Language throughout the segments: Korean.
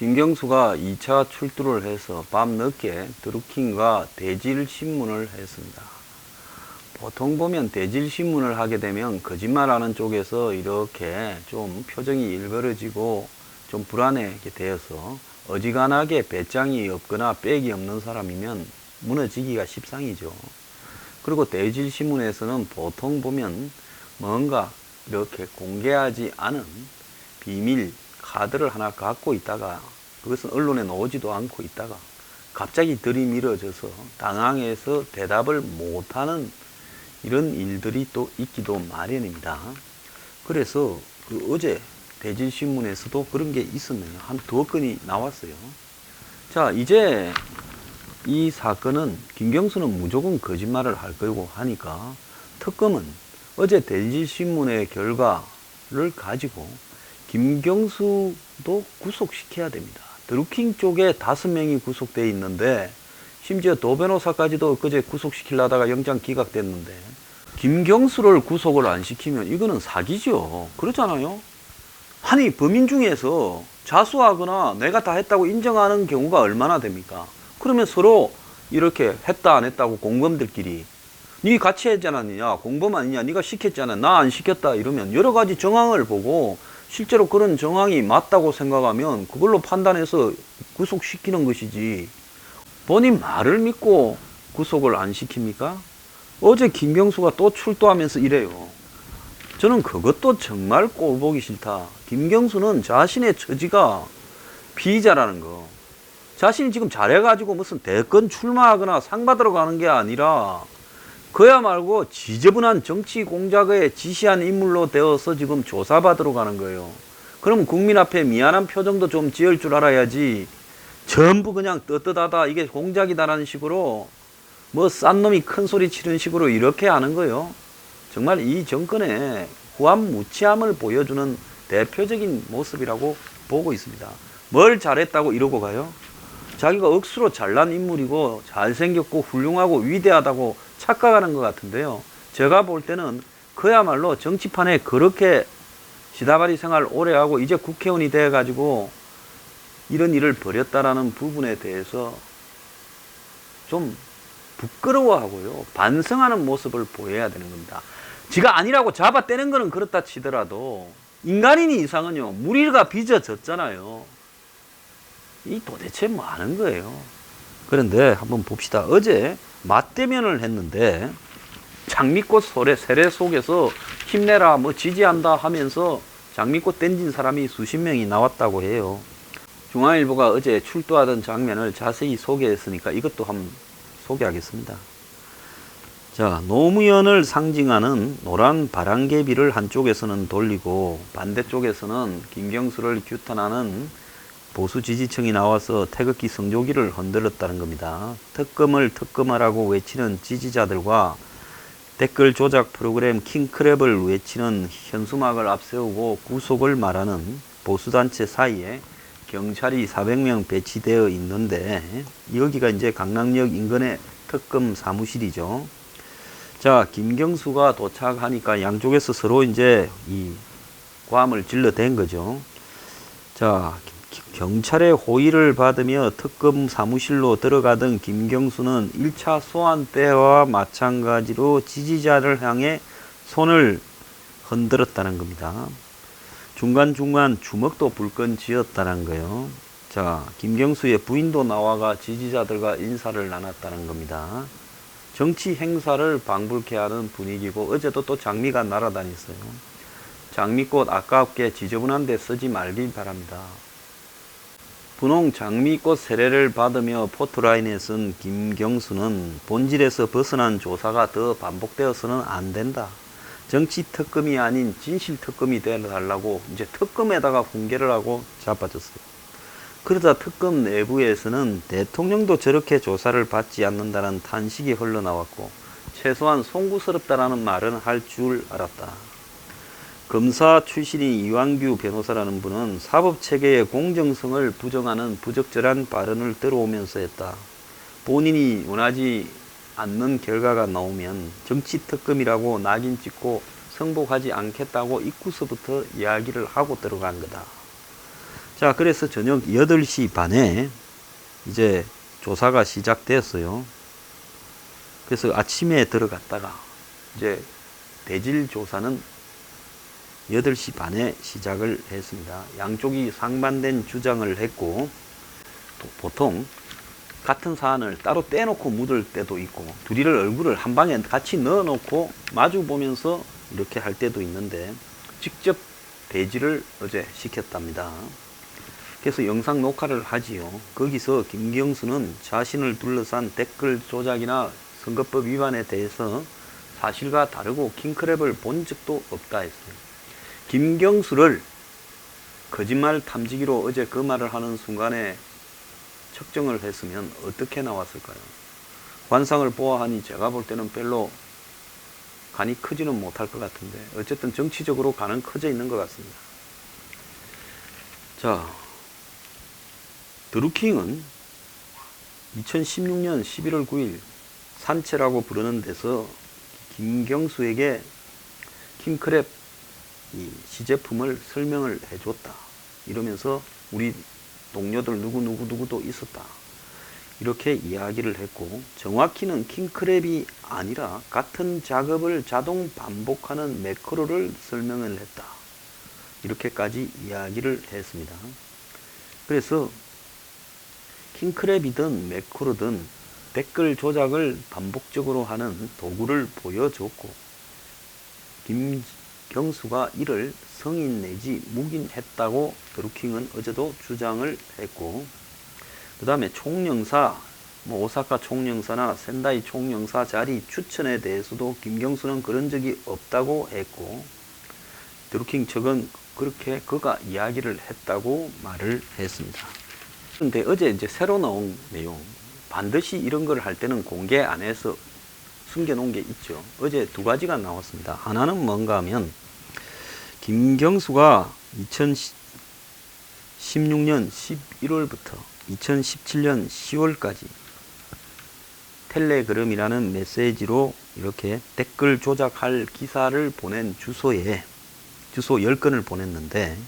김경수가 2차 출두를 해서 밤늦게 드루킹과 대질신문을 했습니다. 보통 보면 대질신문을 하게 되면 거짓말하는 쪽에서 이렇게 좀 표정이 일그러지고 좀 불안하게 되어서 어지간하게 배짱이 없거나 백이 없는 사람이면 무너지기가 십상이죠. 그리고 대질신문에서는 보통 보면 뭔가 이렇게 공개하지 않은 비밀 카드를 하나 갖고 있다가 그것은 언론에 나오지도 않고 있다가 갑자기 들이밀어져서 당황해서 대답을 못하는 이런 일들이 또 있기도 마련입니다. 그래서 어제 대질신문에서도 그런 게 있었네요. 한 두어 건이 나왔어요. 자, 이제 이 사건은 김경수는 무조건 거짓말을 할 거고 하니까 특검은 어제 대질신문의 결과를 가지고 김경수도 구속시켜야 됩니다. 드루킹 쪽에 5명이 구속되어 있는데 심지어 도 변호사까지도 그제 구속시키려다가 영장 기각됐는데 김경수를 구속을 안 시키면 이거는 사기죠. 그렇잖아요. 아니 범인 중에서 자수하거나 내가 다 했다고 인정하는 경우가 얼마나 됩니까? 그러면 서로 이렇게 했다 안 했다고 공범들끼리 니 같이 했지 않았느냐, 공범 아니냐, 니가 시켰잖아, 나 안 시켰다 이러면 여러 가지 정황을 보고 실제로 그런 정황이 맞다고 생각하면 그걸로 판단해서 구속시키는 것이지 본인 말을 믿고 구속을 안 시킵니까? 어제 김경수가 또 출두하면서 이래요. 저는 그것도 정말 꼴보기 싫다. 김경수는 자신의 처지가 피의자라는 거, 자신이 지금 잘해가지고 무슨 대권 출마하거나 상 받으러 가는 게 아니라 그야말로 지저분한 정치 공작에 지시한 인물로 되어서 지금 조사받으러 가는 거예요. 그럼 국민 앞에 미안한 표정도 좀 지을 줄 알아야지 전부 그냥 떳떳하다 이게 공작이다라는 식으로 뭐 싼 놈이 큰 소리 치는 식으로 이렇게 하는 거예요. 정말 이 정권의 후한무치함을 보여주는 대표적인 모습이라고 보고 있습니다. 뭘 잘했다고 이러고 가요? 자기가 억수로 잘난 인물이고 잘생겼고 훌륭하고 위대하다고 착각하는 것 같은데요. 제가 볼 때는 그야말로 정치판에 그렇게 지다발이 생활 오래 하고 이제 국회의원이 돼가지고 이런 일을 벌였다라는 부분에 대해서 좀 부끄러워하고요. 반성하는 모습을 보여야 되는 겁니다. 지가 아니라고 잡아떼는 거는 그렇다 치더라도 인간인이 이상은요. 무리가 빚어졌잖아요. 이 도대체 뭐 하는 거예요? 그런데 한번 봅시다. 어제 맞대면을 했는데 장미꽃 세례 속에서 힘내라 뭐 지지한다 하면서 장미꽃 던진 사람이 수십 명이 나왔다고 해요. 중앙일보가 어제 출두하던 장면을 자세히 소개했으니까 이것도 한번 소개하겠습니다. 자, 노무현을 상징하는 노란 바람개비를 한쪽에서는 돌리고 반대쪽에서는 김경수를 규탄하는 보수 지지층이 나와서 태극기 성조기를 흔들었다는 겁니다. 특검을 특검하라고 외치는 지지자들과 댓글 조작 프로그램 킹크랩을 외치는 현수막을 앞세우고 구속을 말하는 보수단체 사이에 경찰이 400명 배치되어 있는데 여기가 이제 강남역 인근의 특검 사무실이죠. 자, 김경수가 도착하니까 양쪽에서 서로 이제 이 고함을 질러댄 거죠. 자, 경찰의 호의를 받으며 특검 사무실로 들어가던 김경수는 1차 소환 때와 마찬가지로 지지자를 향해 손을 흔들었다는 겁니다. 중간중간 주먹도 불끈 쥐었다는 거예요. 자, 김경수의 부인도 나와가 지지자들과 인사를 나눴다는 겁니다. 정치 행사를 방불케 하는 분위기고 어제도 또 장미가 날아다녔어요. 장미꽃 아깝게 지저분한 데 쓰지 말길 바랍니다. 분홍 장미꽃 세례를 받으며 포토라인에 쓴 김경수는 본질에서 벗어난 조사가 더 반복되어서는 안 된다. 정치 특검이 아닌 진실 특검이 되달라고 이제 특검에다가 훈계를 하고 자빠졌어요. 그러다 특검 내부에서는 대통령도 저렇게 조사를 받지 않는다는 탄식이 흘러나왔고 최소한 송구스럽다라는 말은 할 줄 알았다. 검사 출신인 이완규 변호사라는 분은 사법체계의 공정성을 부정하는 부적절한 발언을 들어오면서 했다. 본인이 원하지 않는 결과가 나오면 정치특검이라고 낙인 찍고 승복하지 않겠다고 입구서부터 이야기를 하고 들어간 거다. 자, 그래서 저녁 8시 반에 이제 조사가 시작되었어요. 그래서 아침에 들어갔다가 이제 대질 조사는 8시 반에 시작을 했습니다. 양쪽이 상반된 주장을 했고, 보통 같은 사안을 따로 떼놓고 묻을 때도 있고, 둘이를 얼굴을 한 방에 같이 넣어놓고 마주 보면서 이렇게 할 때도 있는데, 직접 대질을 어제 시켰답니다. 그래서 영상 녹화를 하지요. 거기서 김경수는 자신을 둘러싼 댓글 조작이나 선거법 위반에 대해서 사실과 다르고 킹크랩을 본 적도 없다 했어요. 김경수를 거짓말 탐지기로 어제 그 말을 하는 순간에 측정을 했으면 어떻게 나왔을까요? 관상을 보아하니 제가 볼 때는 별로 간이 크지는 못할 것 같은데, 어쨌든 정치적으로 간은 커져 있는 것 같습니다. 자, 드루킹은 2016년 11월 9일 산채라고 부르는 데서 김경수에게 킹크랩 이 시제품을 설명을 해줬다. 이러면서 우리 동료들 누구도 있었다. 이렇게 이야기를 했고, 정확히는 킹크랩이 아니라 같은 작업을 자동 반복하는 매크로를 설명을 했다. 이렇게까지 이야기를 했습니다. 그래서 킹크랩이든 매크로든 댓글 조작을 반복적으로 하는 도구를 보여줬고, 김경수가 이를 성인 내지 묵인했다고 드루킹은 어제도 주장을 했고, 그 다음에 총영사, 오사카 총영사나 센다이 총영사 자리 추천에 대해서도 김경수는 그런 적이 없다고 했고, 드루킹 측은 그렇게 그가 이야기를 했다고 말을 했습니다. 근데 어제 이제 새로 나온 내용, 반드시 이런 걸 할 때는 공개 안 해서 숨겨놓은 게 있죠. 어제 두 가지가 나왔습니다. 하나는 뭔가 하면, 김경수가 2016년 11월부터 2017년 10월까지 텔레그램이라는 메시지로 이렇게 댓글 조작할 기사를 보낸 주소에 주소 10건을 보냈는데,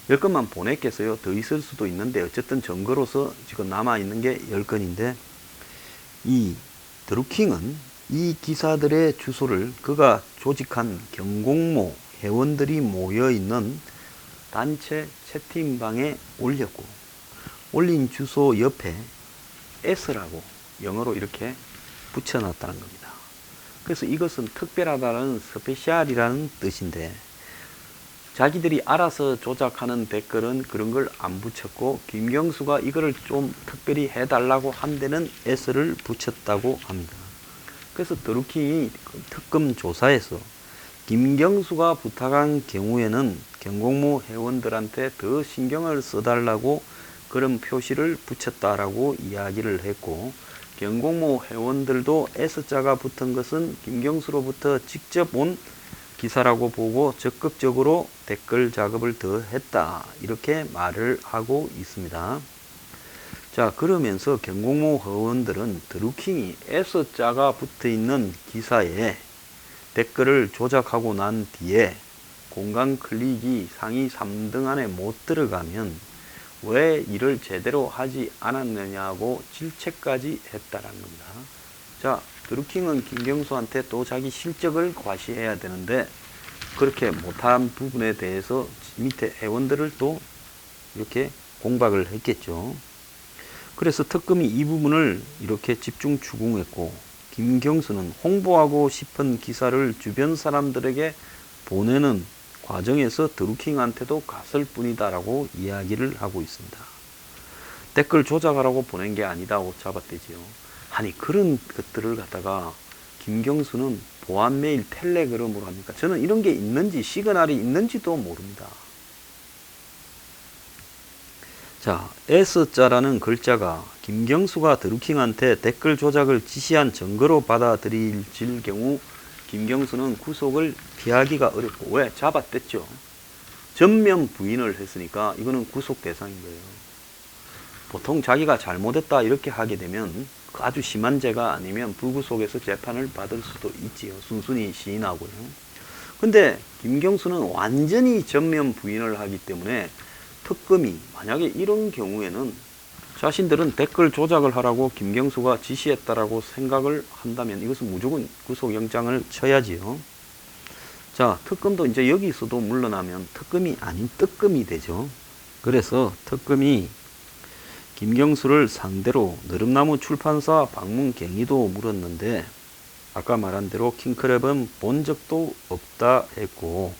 10건만 보냈겠어요? 더 있을 수도 있는데, 어쨌든 증거로서 지금 남아있는 게 10건인데, 이 드루킹은 이 기사들의 주소를 그가 조직한 경공모 회원들이 모여있는 단체 채팅방에 올렸고, 올린 주소 옆에 S라고 영어로 이렇게 붙여놨다는 겁니다. 그래서 이것은 특별하다는 스페셜이라는 뜻인데, 자기들이 알아서 조작하는 댓글은 그런 걸 안 붙였고, 김경수가 이거를 좀 특별히 해달라고 한 데는 S를 붙였다고 합니다. 그래서 드루킹이 특검 조사에서 김경수가 부탁한 경우에는 경공모 회원들한테 더 신경을 써달라고 그런 표시를 붙였다라고 이야기를 했고, 경공모 회원들도 S자가 붙은 것은 김경수로부터 직접 온 기사라고 보고 적극적으로 댓글 작업을 더 했다. 이렇게 말을 하고 있습니다. 자, 그러면서 경공모 회원들은 드루킹이 S자가 붙어 있는 기사에 댓글을 조작하고 난 뒤에 공간 클릭이 상위 3등 안에 못 들어가면 왜 일을 제대로 하지 않았느냐고 질책까지 했다라는 겁니다. 자, 드루킹은 김경수한테 또 자기 실적을 과시해야 되는데, 그렇게 못한 부분에 대해서 밑에 회원들을 또 이렇게 공박을 했겠죠. 그래서 특검이 이 부분을 이렇게 집중 추궁했고, 김경수는 홍보하고 싶은 기사를 주변 사람들에게 보내는 과정에서 드루킹한테도 갔을 뿐이다라고 이야기를 하고 있습니다. 댓글 조작하라고 보낸 게 아니다고 잡아떼지요. 아니, 그런 것들을 갖다가 김경수는 보안 메일 텔레그램으로 합니까? 저는 이런 게 있는지, 시그널이 있는지도 모릅니다. 자, S자라는 글자가 김경수가 드루킹한테 댓글 조작을 지시한 증거로 받아들일 경우 김경수는 구속을 피하기가 어렵고, 왜? 잡아댔죠. 전면 부인을 했으니까 이거는 구속 대상인 거예요. 보통 자기가 잘못했다 이렇게 하게 되면 아주 심한 죄가 아니면 불구속에서 재판을 받을 수도 있지요. 순순히 시인하고요. 근데 김경수는 완전히 전면 부인을 하기 때문에 특검이 만약에 이런 경우에는 자신들은 댓글 조작을 하라고 김경수가 지시했다라고 생각을 한다면 이것은 무조건 구속영장을 쳐야지요. 자, 특검도 이제 여기서도 물러나면 특검이 아닌 뜨끔이 되죠. 그래서 특검이 김경수를 상대로 느릅나무 출판사 방문 경위도 물었는데 아까 말한 대로 킹크랩은 본 적도 없다 했고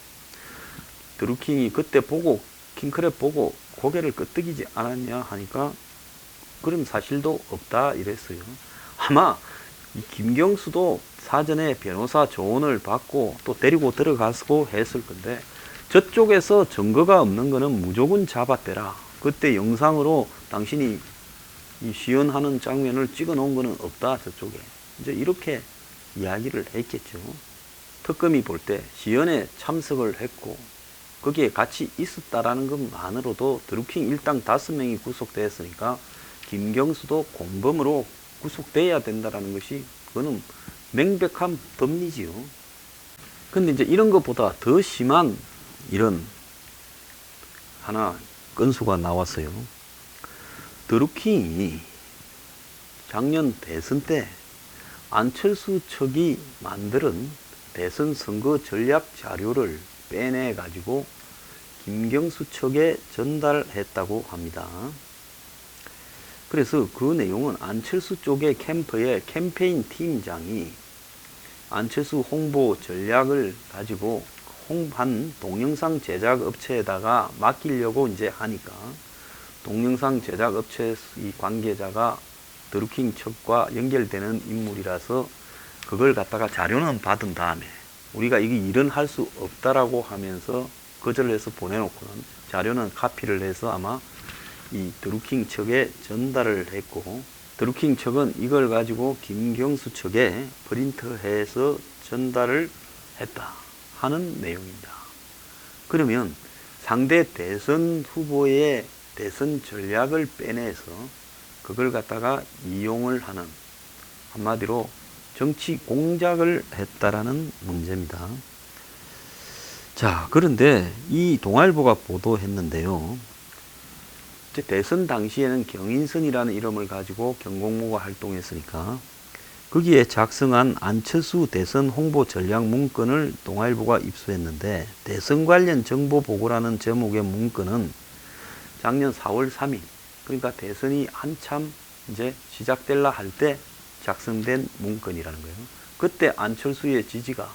드루킹이 그때 보고 킹크랩 보고 고개를 끄덕이지 않았냐 하니까 그런 사실도 없다 이랬어요. 아마 이 김경수도 사전에 변호사 조언을 받고 또 데리고 들어가고 했을 건데 저쪽에서 증거가 없는 거는 무조건 잡아떼라. 그때 영상으로 당신이 이 시연하는 장면을 찍어 놓은 거는 없다 저쪽에. 이제 이렇게 이야기를 했겠죠. 특검이 볼 때 시연에 참석을 했고 거기에 같이 있었다라는 것만으로도 드루킹 일당 5명이 구속되었으니까 김경수도 공범으로 구속돼야 된다라는 것이 그거는 명백한 법리지요. 근데 이제 이런 것보다 더 심한 이런 하나 건수가 나왔어요. 드루킹이 작년 대선 때 안철수 측이 만든 대선 선거 전략 자료를 빼내 가지고 김경수 측에 전달했다고 합니다. 그래서 그 내용은 안철수 쪽의 캠프의 캠페인 팀장이 안철수 홍보 전략을 가지고 한 동영상 제작 업체에다가 맡기려고 이제 하니까 동영상 제작 업체 이 관계자가 드루킹 측과 연결되는 인물이라서 그걸 갖다가 자료는 받은 다음에 우리가 이게 일은 할 수 없다라고 하면서 거절해서 보내놓고는 자료는 카피를 해서 아마 이 드루킹 측에 전달을 했고 드루킹 측은 이걸 가지고 김경수 측에 프린트해서 전달을 했다 하는 내용입니다. 그러면 상대 대선 후보의 대선 전략을 빼내서 그걸 갖다가 이용을 하는 한마디로 정치 공작을 했다라는 문제입니다. 자, 그런데 이 동아일보가 보도했는데요. 대선 당시에는 경인선이라는 이름을 가지고 경공모가 활동했으니까 거기에 작성한 안철수 대선 홍보 전략 문건을 동아일보가 입수했는데 대선 관련 정보 보고라는 제목의 문건은 작년 4월 3일 그러니까 대선이 한참 이제 시작될라 할 때 작성된 문건이라는 거예요. 그때 안철수의 지지가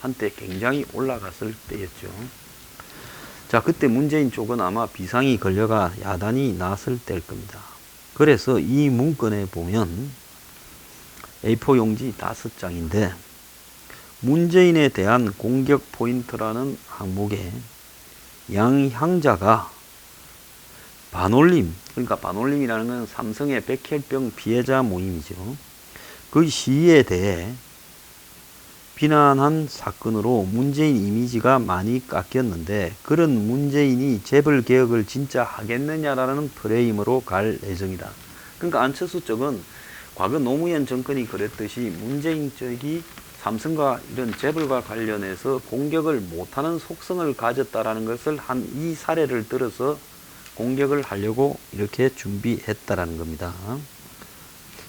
한때 굉장히 올라갔을 때였죠. 자, 그때 문재인 쪽은 아마 비상이 걸려가 야단이 났을 때일 겁니다. 그래서 이 문건에 보면 A4 용지 5장인데 문재인에 대한 공격 포인트라는 항목에 양향자가 반올림, 그러니까 반올림이라는 건 삼성의 백혈병 피해자 모임이죠. 그 시위에 대해 비난한 사건으로 문재인 이미지가 많이 깎였는데 그런 문재인이 재벌 개혁을 진짜 하겠느냐라는 프레임으로 갈 예정이다. 그러니까 안철수 쪽은 과거 노무현 정권이 그랬듯이 문재인 쪽이 삼성과 이런 재벌과 관련해서 공격을 못하는 속성을 가졌다라는 것을 한 이 사례를 들어서 공격을 하려고 이렇게 준비했다라는 겁니다.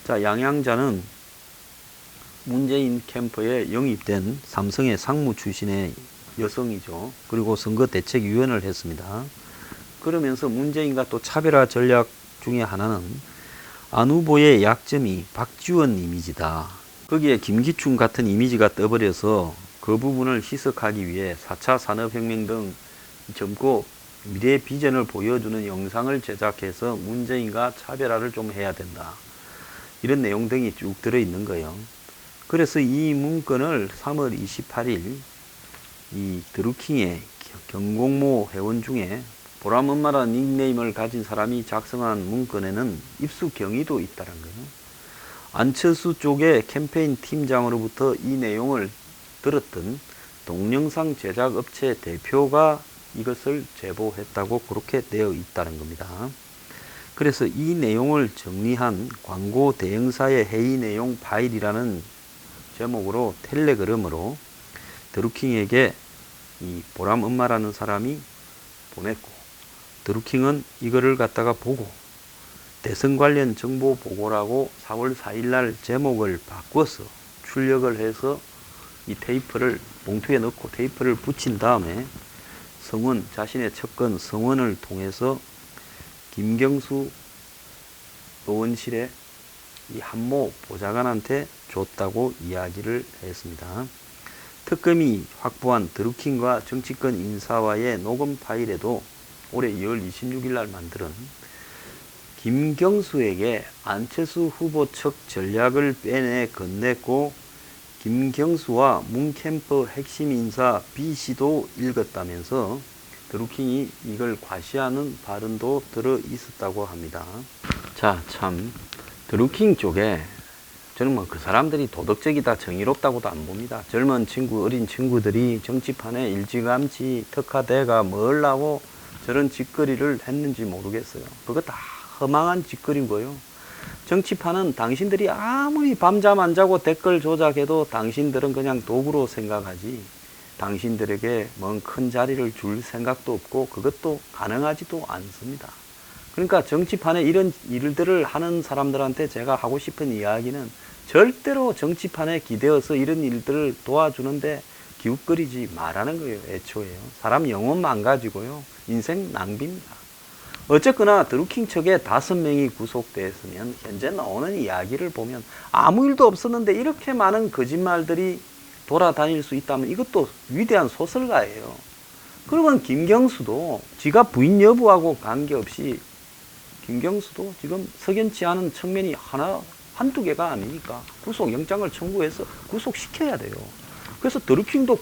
자, 양향자는 문재인 캠프에 영입된 삼성의 상무 출신의 여성이죠. 그리고 선거대책위원을 했습니다. 그러면서 문재인과 또 차별화 전략 중에 하나는 안 후보의 약점이 박지원 이미지다. 거기에 김기춘 같은 이미지가 떠버려서 그 부분을 희석하기 위해 4차 산업혁명 등 젊고 미래 비전을 보여주는 영상을 제작해서 문재인과 차별화를 좀 해야 된다. 이런 내용 등이 쭉 들어있는 거예요. 그래서 이 문건을 3월 28일 이 드루킹의 경공모 회원 중에 보람 엄마라는 닉네임을 가진 사람이 작성한 문건에는 입수 경위도 있다는 거예요. 안철수 쪽의 캠페인 팀장으로부터 이 내용을 들었던 동영상 제작 업체 대표가 이것을 제보했다고 그렇게 되어 있다는 겁니다. 그래서 이 내용을 정리한 광고 대행사의 회의 내용 파일이라는 제목으로 텔레그램으로 드루킹에게 이 보람 엄마라는 사람이 보냈고 드루킹은 이거를 갖다가 보고 대선 관련 정보 보고라고 4월 4일 날 제목을 바꿔서 출력을 해서 이 테이프를 봉투에 넣고 테이프를 붙인 다음에 성원, 자신의 첩근 성원을 통해서 김경수 의원실에 이 한모 보좌관한테 줬다고 이야기를 했습니다. 특검이 확보한 드루킹과 정치권 인사와의 녹음 파일에도 올해 2월 26일 날 만들은 김경수에게 안철수 후보 측 전략을 빼내 건넸고 김경수와 문캠프 핵심 인사 B씨도 읽었다면서 드루킹이 이걸 과시하는 발언도 들어 있었다고 합니다. 자, 참 드루킹 쪽에 저는 뭐 그 사람들이 도덕적이다 정의롭다고도 안 봅니다. 젊은 친구, 어린 친구들이 정치판에 일찌감치 특화대가 뭘라고 저런 짓거리를 했는지 모르겠어요. 그거 다 허망한 짓거리인 거예요. 정치판은 당신들이 아무리 밤잠 안 자고 댓글 조작해도 당신들은 그냥 도구로 생각하지 당신들에게 뭔 큰 자리를 줄 생각도 없고 그것도 가능하지도 않습니다. 그러니까 정치판에 이런 일들을 하는 사람들한테 제가 하고 싶은 이야기는 절대로 정치판에 기대어서 이런 일들을 도와주는데 기웃거리지 말라는 거예요. 애초에요. 사람 영혼 망가지고요. 인생 낭비입니다. 어쨌거나 드루킹 측에 5명이 구속되었으면 현재 나오는 이야기를 보면 아무 일도 없었는데 이렇게 많은 거짓말들이 돌아다닐 수 있다면 이것도 위대한 소설가예요. 그러면 김경수도 지가 부인 여부하고 관계없이 김경수도 지금 석연치 않은 측면이 한두 개가 아니니까 구속영장을 청구해서 구속시켜야 돼요. 그래서 드루킹도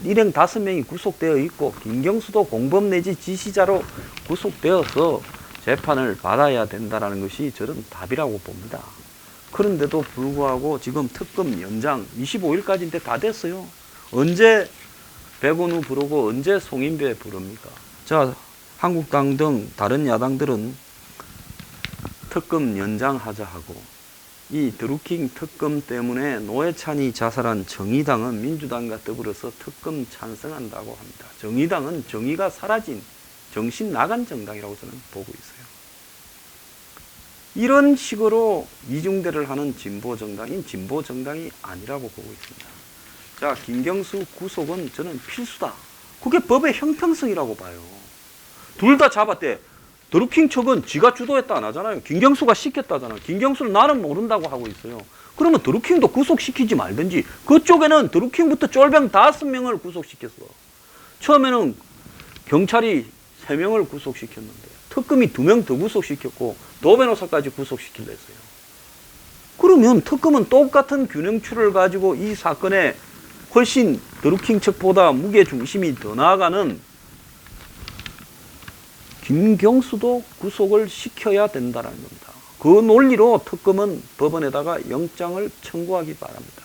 일행 5명이 구속되어 있고 김경수도 공범 내지 지시자로 구속되어서 재판을 받아야 된다는 것이 저는 답이라고 봅니다. 그런데도 불구하고 지금 특검 연장 25일까지인데 다 됐어요. 언제 백운우 부르고 언제 송인배 부릅니까? 자, 한국당 등 다른 야당들은 특검 연장하자 하고 이 드루킹 특검 때문에 노회찬이 자살한 정의당은 민주당과 더불어서 특검 찬성한다고 합니다. 정의당은 정의가 사라진 정신 나간 정당이라고 저는 보고 있어요. 이런 식으로 이중대를 하는 진보 정당인 진보 정당이 아니라고 보고 있습니다. 자, 김경수 구속은 저는 필수다. 그게 법의 형평성이라고 봐요. 둘 다 잡았대. 드루킹 측은 지가 주도했다 안 하잖아요. 김경수가 시켰다잖아요. 김경수는 나는 모른다고 하고 있어요. 그러면 드루킹도 구속시키지 말든지. 그쪽에는 드루킹부터 쫄병 5명을 구속시켰어. 처음에는 경찰이 3명을 구속시켰는데 특검이 2명 더 구속시켰고 노변호사까지 구속시키려 했어요. 그러면 특검은 똑같은 균형추를 가지고 이 사건에 훨씬 드루킹 측보다 무게중심이 더 나아가는 김경수도 구속을 시켜야 된다는 겁니다. 그 논리로 특검은 법원에다가 영장을 청구하기 바랍니다.